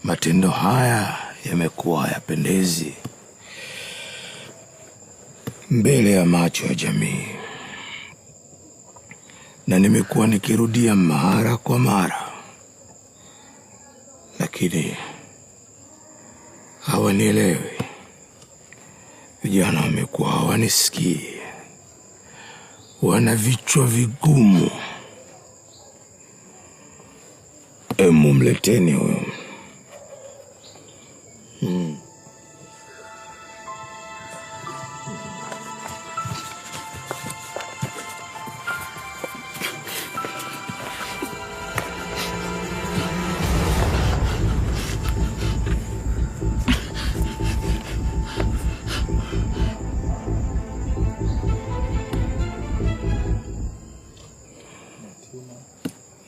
Matendo haya yamekuwa hayapendezi mbele ya macho ya jamii, na nimekuwa nikirudia mara kwa mara, lakini hawanielewi. Vijana wamekuwa hawanisikii, wana vichwa vigumu. Mleteni huyo.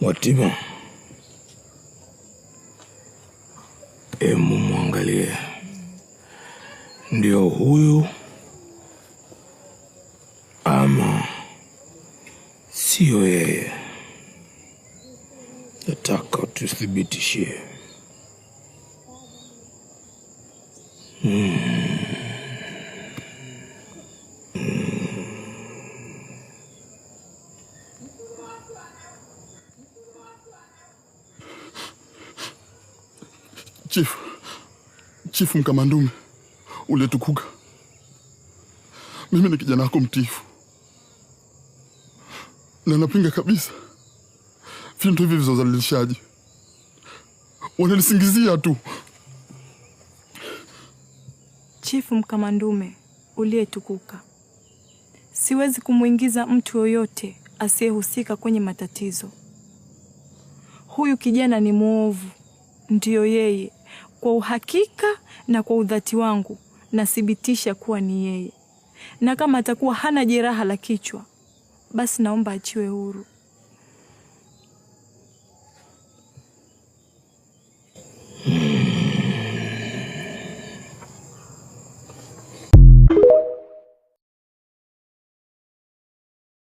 Mwatima, mwangalie. Ndio huyu ama sio yeye? Nataka tuthibitishie. Chifu Mkamandume uletukuka. Mimi ni kijana wako mtifu, na napinga kabisa vitu hivi vya uzalilishaji. Wananisingizia tu. Chifu Mkamandume uliyetukuka, siwezi kumuingiza mtu yoyote asiyehusika kwenye matatizo. Huyu kijana ni muovu, ndiyo yeye. Kwa uhakika na kwa udhati wangu nathibitisha kuwa ni yeye. Na kama atakuwa hana jeraha la kichwa, basi naomba achiwe huru.